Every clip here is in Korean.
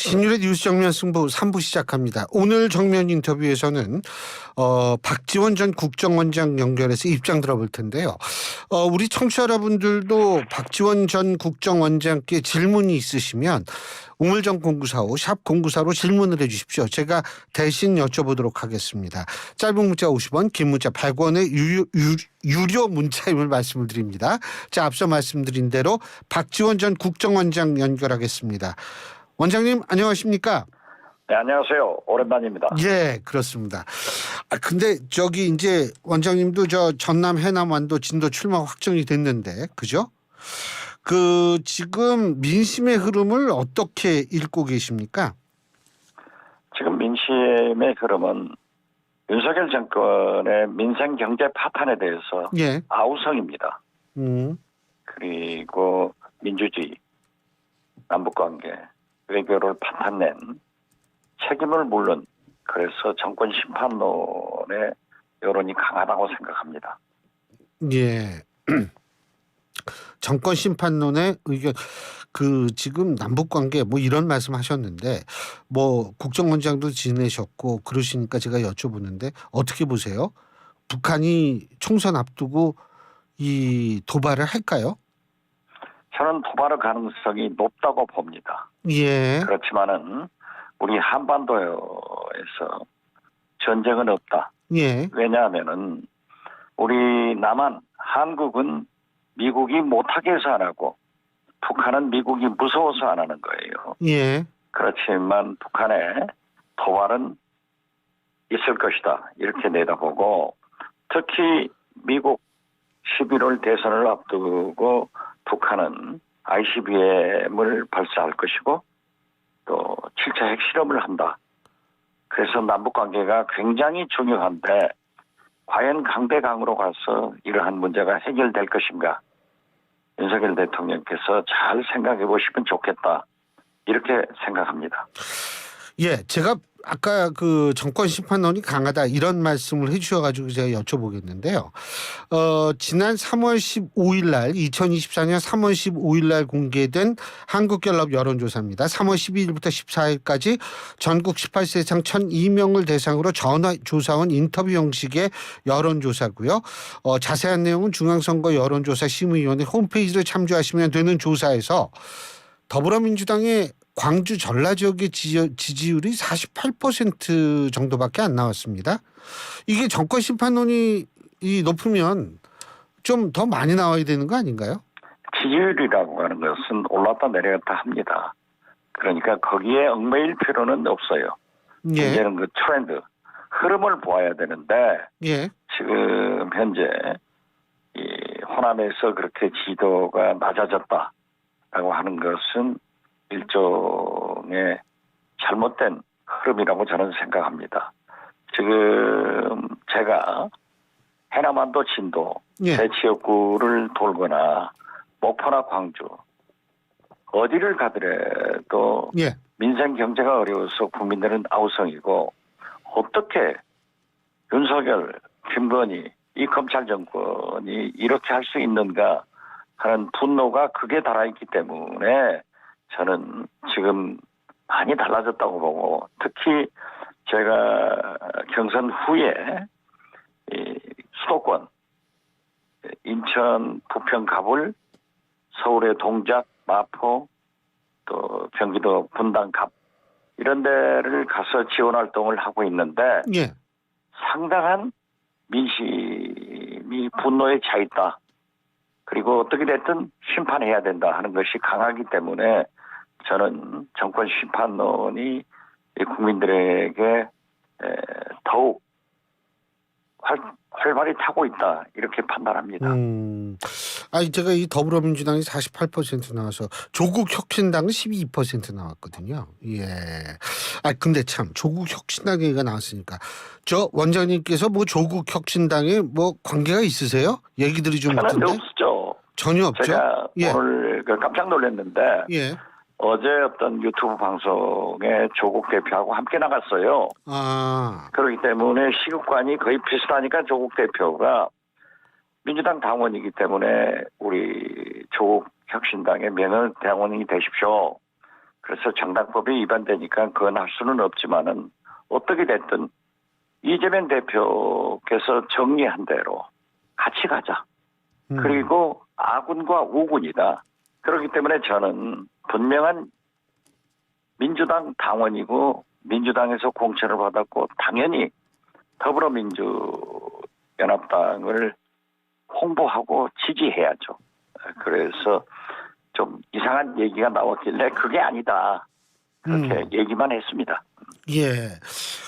신율의 뉴스 정면 승부 3부 시작합니다. 오늘 정면 인터뷰에서는 박지원 전 국정원장 연결해서 입장 들어볼 텐데요. 우리 청취자 여러분들도 박지원 전 국정원장께 질문이 있으시면 우물정 0945 샵 0945로 질문을 해주십시오. 제가 대신 여쭤보도록 하겠습니다. 짧은 문자 50원, 긴 문자 100원의 유료 문자임을 말씀을 드립니다. 자, 앞서 말씀드린 대로 박지원 전 국정원장 연결하겠습니다. 원장님 안녕하십니까? 네, 안녕하세요. 오랜만입니다. 예, 그렇습니다. 근데 저기 이제 원장님도 저 전남, 해남, 완도, 진도 출마 확정이 됐는데, 그죠? 지금 민심의 흐름을 어떻게 읽고 계십니까? 지금 민심의 흐름은 윤석열 정권의 민생 경제 파탄에 대해서 예. 아우성입니다. 음. 그리고 민주주의, 남북관계, 외교를 파탄낸 책임을 물는, 그래서 정권 심판론의 여론이 강하다고 생각합니다. 예. 정권 심판론의 의견, 지금 남북관계 뭐 이런 말씀하셨는데 뭐 국정원장도 지내셨고 그러시니까 제가 여쭤보는데 어떻게 보세요? 북한이 총선 앞두고 이 도발을 할까요? 저는 도발의 가능성이 높다고 봅니다. 예. 그렇지만은 우리 한반도에서 전쟁은 없다. 예. 왜냐하면은 우리 남한, 한국은 미국이 못하게 해서 안 하고 북한은 미국이 무서워서 안 하는 거예요. 예. 그렇지만 북한의 도발은 있을 것이다, 이렇게 내다보고, 특히 미국 11월 대선을 앞두고 북한은 ICBM을 발사할 것이고 또 7차 핵실험을 한다. 그래서 남북관계가 굉장히 중요한데 과연 강대강으로 가서 이러한 문제가 해결될 것인가, 윤석열 대통령께서 잘 생각해 보시면 좋겠다, 이렇게 생각합니다. 예, 제가 아까 정권 심판론이 강하다 이런 말씀을 해주셔가지고 제가 여쭤보겠는데요. 지난 3월 15일 날 2024년 3월 15일 날 공개된 한국갤럽 여론조사입니다. 3월 12일부터 14일까지 전국 18세 이상 1,002명을 대상으로 전화 조사원 인터뷰 형식의 여론조사고요. 자세한 내용은 중앙선거 여론조사 심의위원회 홈페이지를 참조하시면 되는 조사에서 더불어민주당의 광주 전라 지역의 지지율이 48% 정도밖에 안 나왔습니다. 이게 정권 심판론이 높으면 좀 더 많이 나와야 되는 거 아닌가요? 지지율이라고 하는 것은 올랐다 내려갔다 합니다. 그러니까 거기에 얽매일 필요는 없어요. 예. 문제는 그 트렌드, 흐름을 보아야 되는데, 예. 지금 현재 이 호남에서 그렇게 지도가 낮아졌다라고 하는 것은 일종의 잘못된 흐름이라고 저는 생각합니다. 지금 제가 해남완도 진도 예. 새 지역구를 돌거나 목포나 광주 어디를 가더라도 예. 민생 경제가 어려워서 국민들은 아우성이고, 어떻게 윤석열, 김건희, 이 검찰 정권이 이렇게 할 수 있는가 하는 분노가 극에 달아있기 때문에 저는 지금 많이 달라졌다고 보고, 특히 제가 경선 후에 이 수도권, 인천, 부평, 갑을, 서울의 동작, 마포, 또 경기도 분당, 갑, 이런 데를 가서 지원 활동을 하고 있는데 예. 상당한 민심이 분노에 차 있다. 그리고 어떻게 됐든 심판해야 된다 하는 것이 강하기 때문에 저는 정권 심판론이 국민들에게 더욱 활발히 타고 있다, 이렇게 판단합니다. 제가 이 더불어민주당이 48% 나와서 조국 혁신당은 12% 나왔거든요. 예. 근데 참 조국 혁신당 얘기가 나왔으니까 저 원장님께서 뭐 조국 혁신당에 뭐 관계가 있으세요? 얘기들이 좀 저는 있던데. 없죠. 전혀 없죠. 제가 예. 오늘 깜짝 놀랐는데, 예. 어제 어떤 유튜브 방송에 조국 대표하고 함께 나갔어요. 그렇기 때문에 시급관이 거의 비슷하니까 조국 대표가 민주당 당원이기 때문에 우리 조국 혁신당의 명예당원이 되십시오. 그래서 정당법이 위반되니까 그건 할 수는 없지만은 어떻게 됐든 이재명 대표께서 정리한 대로 같이 가자. 그리고 아군과 우군이다. 그렇기 때문에 저는 분명한 민주당 당원이고 민주당에서 공천을 받았고 당연히 더불어민주연합당을 홍보하고 지지해야죠. 그래서 좀 이상한 얘기가 나왔길래 그게 아니다. 그렇게 얘기만 했습니다. 예.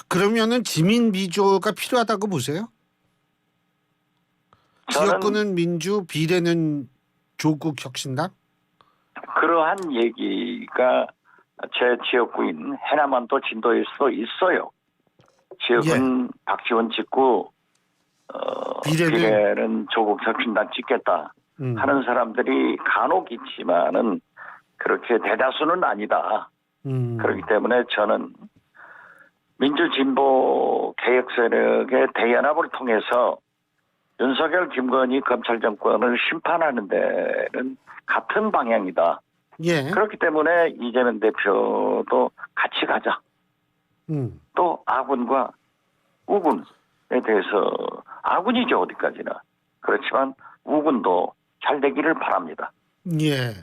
그러면은 지민 비조가 필요하다고 보세요? 지역구는 민주, 비례는 조국 혁신당? 그러한 얘기가 제 지역구인 해남안도 진도일 수도 있어요. 지역은 박지원 찍고 비례는 조국 혁신당 찍겠다 하는 사람들이 간혹 있지만은 그렇게 대다수는 아니다. 그렇기 때문에 저는 민주진보 개혁 세력의 대연합을 통해서 윤석열, 김건희 검찰 정권을 심판하는 데는 같은 방향이다. 예. 그렇기 때문에 이재명 대표도 같이 가자. 또 아군과 우군에 대해서 아군이죠 어디까지나. 그렇지만 우군도 잘 되기를 바랍니다. 예.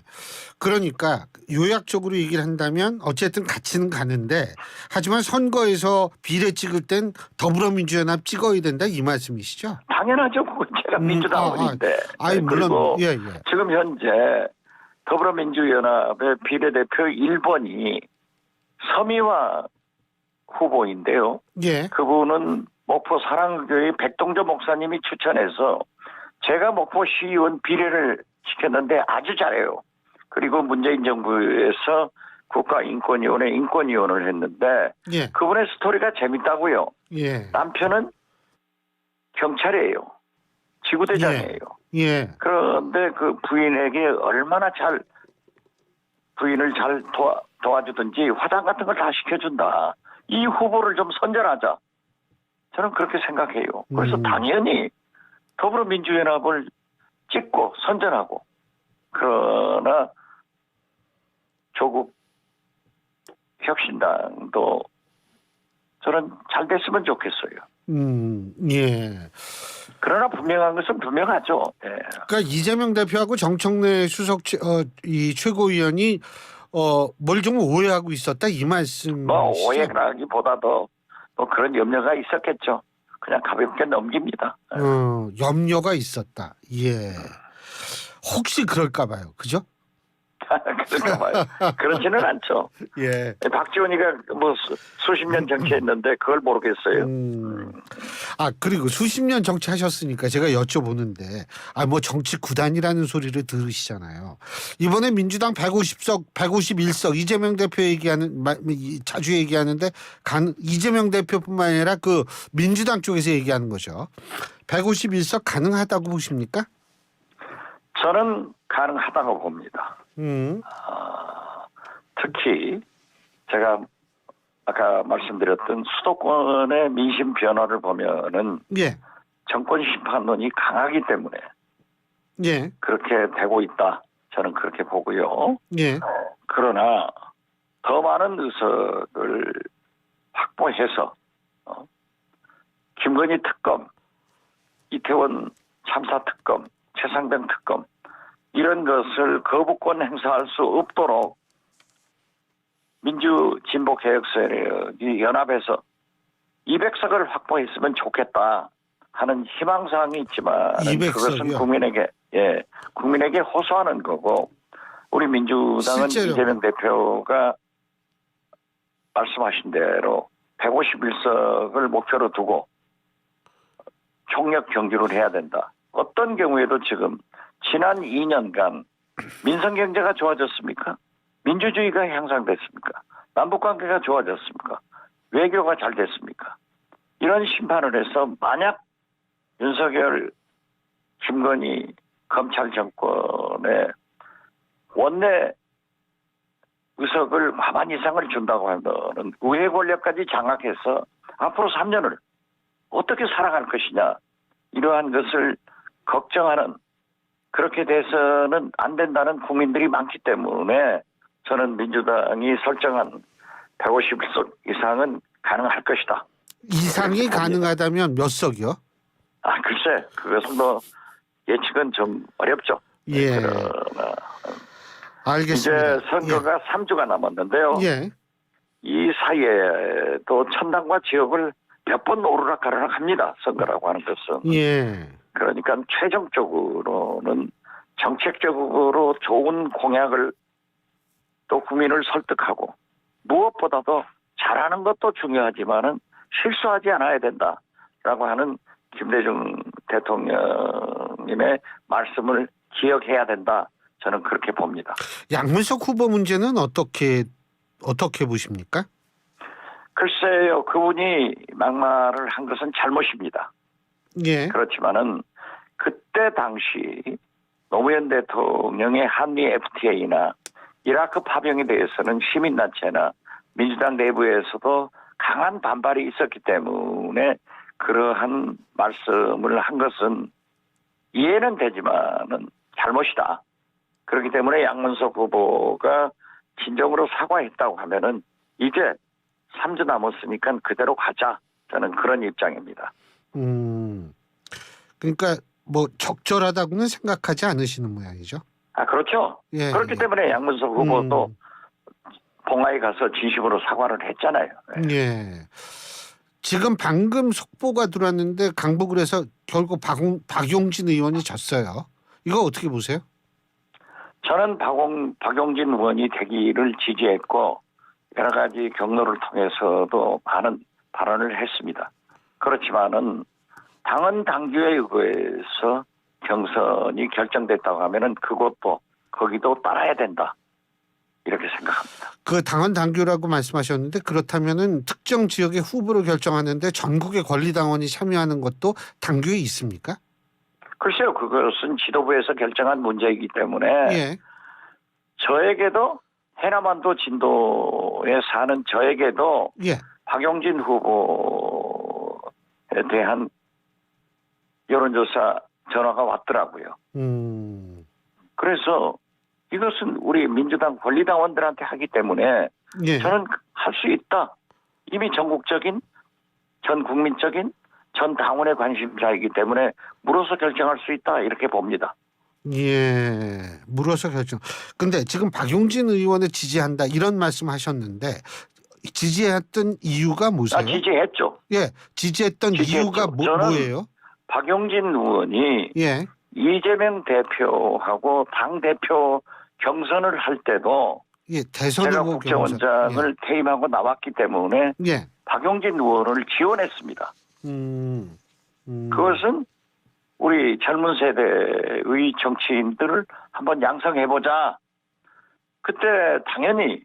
그러니까 요약적으로 얘기를 한다면 어쨌든 같이는 가는데 하지만 선거에서 비례 찍을 땐 더불어민주연합 찍어야 된다 이 말씀이시죠? 당연하죠. 제가 민주당원인데. 물론 예. 지금 현재 더불어민주연합의 비례대표 1번이 서미화 후보인데요. 예. 그분은 목포 사랑교회 백동조 목사님이 추천해서 제가 목포 시의원 비례를 시켰는데 아주 잘해요. 그리고 문재인 정부에서 국가인권위원회 인권위원을 했는데 예. 그분의 스토리가 재밌다고요. 예. 남편은 경찰이에요. 지구대장이에요. 예. 그런데 그 부인에게 얼마나 부인을 잘 도와주든지 화장 같은 걸 다 시켜준다. 이 후보를 좀 선전하자. 저는 그렇게 생각해요. 그래서 당연히 더불어민주연합을 찍고 선전하고 그러나 조국 혁신당도 저는 잘 됐으면 좋겠어요. 예. 그러나 분명한 것은 분명하죠. 예. 그러니까 이재명 대표하고 정청래 수석 이 최고위원이 뭘 좀 오해하고 있었다 이 말씀. 뭐 오해라기보다도 뭐 그런 염려가 있었겠죠. 그냥 가볍게 넘깁니다. 염려가 있었다. 예. 혹시 그럴까 봐요. 그죠? 그런가 봐요. 그렇지는 않죠. 예. 박지원이가 뭐 수십 년 정치했는데 그걸 모르겠어요. 그리고 수십 년 정치하셨으니까 제가 여쭤보는데 뭐 정치 구단이라는 소리를 들으시잖아요. 이번에 민주당 151석 이재명 대표 자주 얘기하는데 이재명 대표뿐만 아니라 그 민주당 쪽에서 얘기하는 거죠. 151석 가능하다고 보십니까? 저는 가능하다고 봅니다. 특히 제가 아까 말씀드렸던 수도권의 민심 변화를 보면은 예. 정권 심판론이 강하기 때문에 예. 그렇게 되고 있다. 저는 그렇게 보고요. 예. 그러나 더 많은 의석을 확보해서 김건희 특검, 이태원 참사 특검, 최상병 특검 이런 것을 거부권 행사할 수 없도록 민주진보개혁 세력이 연합해서 200석을 확보했으면 좋겠다 하는 희망사항이 있지만 200석이요? 그것은 국민에게 호소하는 거고 우리 민주당은 실제로. 이재명 대표가 말씀하신 대로 151석을 목표로 두고 총력 경주를 해야 된다. 어떤 경우에도 지금 지난 2년간 민생경제가 좋아졌습니까? 민주주의가 향상됐습니까? 남북관계가 좋아졌습니까? 외교가 잘 됐습니까? 이런 심판을 해서 만약 윤석열, 김건희 검찰 정권의 원내 의석을 과반 이상을 준다고 하면 의회 권력까지 장악해서 앞으로 3년을 어떻게 살아갈 것이냐 이러한 것을 걱정하는 그렇게 돼서는 안 된다는 국민들이 많기 때문에 저는 민주당이 설정한 150석 이상은 가능할 것이다. 이상이 가능하다면 몇 석이요? 글쎄, 그것은 뭐 예측은 좀 어렵죠. 예. 그러나 알겠습니다. 이제 선거가 3주가 남았는데요. 예. 이 사이에 또 천당과 지역을 몇 번 오르락가르락 합니다. 선거라고 하는 것은. 예. 그러니까 최종적으로는 정책적으로 좋은 공약을 또 국민을 설득하고 무엇보다도 잘하는 것도 중요하지만은 실수하지 않아야 된다라고 하는 김대중 대통령님의 말씀을 기억해야 된다. 저는 그렇게 봅니다. 양문석 후보 문제는 어떻게 보십니까? 글쎄요, 그분이 막말을 한 것은 잘못입니다. 예. 그렇지만은 그때 당시 노무현 대통령의 한미 FTA나 이라크 파병에 대해서는 시민단체나 민주당 내부에서도 강한 반발이 있었기 때문에 그러한 말씀을 한 것은 이해는 되지만은 잘못이다. 그렇기 때문에 양문석 후보가 진정으로 사과했다고 하면은 이제 3주 남았으니까 그대로 가자. 저는 그런 입장입니다. 그러니까 뭐 적절하다고는 생각하지 않으시는 모양이죠. 그렇죠. 예. 그렇기 때문에 양문석 후보도 봉화에 가서 진심으로 사과를 했잖아요. 예. 지금 방금 속보가 들어왔는데 강북을해서 결국 박용진 의원이 졌어요. 이거 어떻게 보세요? 저는 박용진 의원이 되기를 지지했고 여러 가지 경로를 통해서도 많은 발언을 했습니다. 그렇지만은 당헌 당규에 의거해서 경선이 결정됐다고 하면은 그것도 거기도 따라야 된다. 이렇게 생각합니다. 그 당헌 당규라고 말씀하셨는데 그렇다면은 특정 지역의 후보를 결정하는데 전국의 권리당원이 참여하는 것도 당규에 있습니까? 글쎄요, 그것은 지도부에서 결정한 문제이기 때문에 예. 저에게도 해남반도 진도에 사는 저에게도 예. 박용진 후보에 대한 여론조사 전화가 왔더라고요. 그래서 이것은 우리 민주당 권리당원들한테 하기 때문에 예. 저는 할 수 있다. 이미 전국적인 전 국민적인 전 당원의 관심사이기 때문에 물어서 결정할 수 있다. 이렇게 봅니다. 예. 물어서 결정. 근데 지금 박용진 의원을 지지한다 이런 말씀하셨는데 지지했던 이유가 뭐세요? 지지했죠. 예. 지지했던 이유가 뭐예요? 박용진 의원이 예. 이재명 대표하고 당 대표 경선을 할 때도 예. 대선 제가 후보 국정원장을 퇴임하고 나왔기 때문에 예. 박용진 의원을 지원했습니다. 그것은 우리 젊은 세대의 정치인들을 한번 양성해보자. 그때 당연히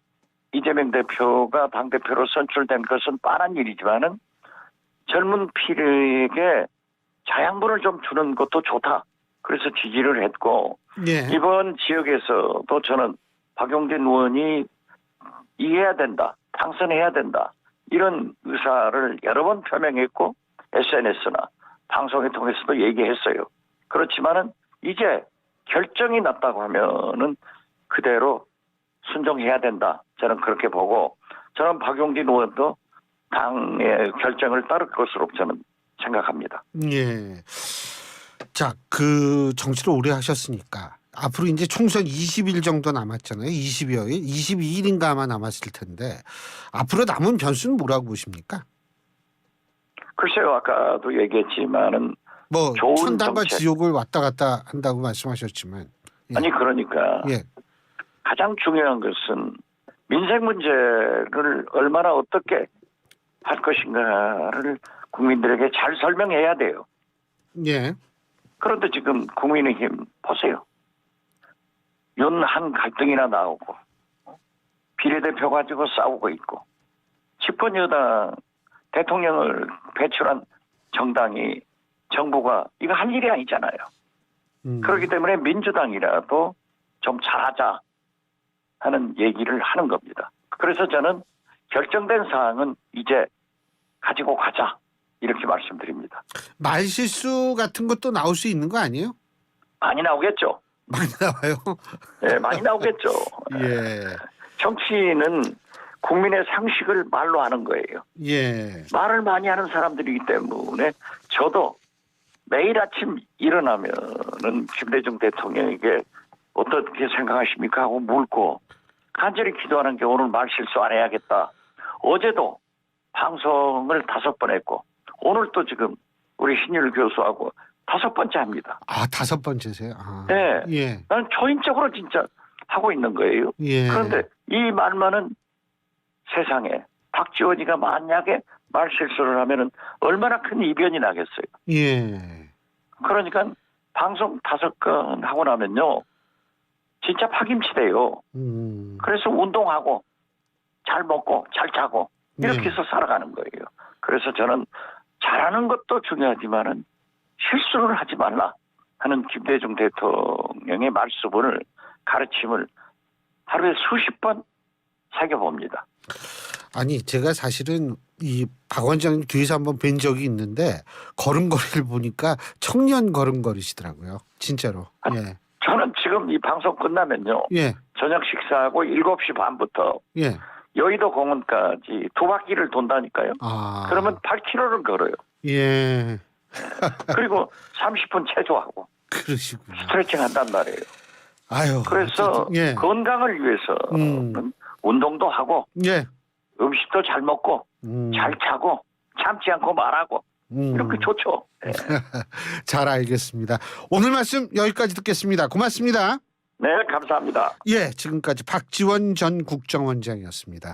이재명 대표가 당대표로 선출된 것은 뻔한 일이지만은 젊은 피에게 자양분을 좀 주는 것도 좋다. 그래서 지지를 했고 예. 이번 지역에서도 저는 박용진 의원이 이겨야 된다. 당선해야 된다. 이런 의사를 여러 번 표명했고 SNS나 방송을 통해서도 얘기했어요. 그렇지만은 이제 결정이 났다고 하면은 그대로 순종해야 된다. 저는 그렇게 보고 저는 박용진 의원도 당의 결정을 따를 것으로 저는 생각합니다. 예. 자, 그 정치를 오래 하셨으니까 앞으로 이제 총선 20일 정도 남았잖아요. 20여일, 22일인가 아마 남았을 텐데 앞으로 남은 변수는 뭐라고 보십니까? 글쎄요, 아까도 얘기했지만은 뭐 좋은 천당과 정책. 지옥을 왔다 갔다 한다고 말씀하셨지만 예. 아니 그러니까 예. 가장 중요한 것은 민생 문제를 얼마나 어떻게 할 것인가를 국민들에게 잘 설명해야 돼요. 예. 그런데 지금 국민의힘 보세요. 윤한 갈등이나 나오고 비례대표 가지고 싸우고 있고 집권여당 대통령을 배출한 정당이 정부가 이거 할 일이 아니잖아요. 그렇기 때문에 민주당이라도 좀 잘하자 하는 얘기를 하는 겁니다. 그래서 저는 결정된 사항은 이제 가지고 가자 이렇게 말씀드립니다. 말실수 같은 것도 나올 수 있는 거 아니에요? 많이 나오겠죠. 많이 나와요. 네, 많이 나오겠죠. 예. 정치는 국민의 상식을 말로 하는 거예요. 예. 말을 많이 하는 사람들이기 때문에 저도 매일 아침 일어나면은 김대중 대통령에게 어떻게 생각하십니까 하고 묻고 간절히 기도하는 게 오늘 말 실수 안 해야겠다. 어제도 방송을 5번 했고 오늘 또 지금 우리 신율 교수하고 5번째 합니다. 아, 5번째세요? 아. 네. 예. 나는 초인적으로 진짜 하고 있는 거예요. 예. 그런데 이 말만은 세상에 박지원이가 만약에 말 실수를 하면은 얼마나 큰 이변이 나겠어요. 예. 그러니까 방송 5건 하고 나면요. 진짜 파김치돼요. 그래서 운동하고 잘 먹고 잘 자고 이렇게 네. 해서 살아가는 거예요. 그래서 저는 잘하는 것도 중요하지만은 실수를 하지 말라 하는 김대중 대통령의 말씀을 가르침을 하루에 수십 번 새겨봅니다. 아니 제가 사실은 이 박 원장님 뒤에서 한번 뵌 적이 있는데 걸음걸이를 보니까 청년 걸음걸이시더라고요. 진짜로. 예. 저는 지금 이 방송 끝나면요. 예. 저녁 식사하고 7시 반부터 예. 여의도 공원까지 2바퀴를 돈다니까요. 아. 그러면 8km를 걸어요. 예. 그리고 30분 체조하고 그러시구나. 스트레칭 한단 말이에요. 아유. 그래서 어쨌든, 예. 건강을 위해서는 운동도 하고 예. 음식도 잘 먹고 잘 자고 참지 않고 말하고 이렇게 좋죠. 네. 잘 알겠습니다. 오늘 말씀 여기까지 듣겠습니다. 고맙습니다. 네, 감사합니다. 예, 지금까지 박지원 전 국정원장이었습니다.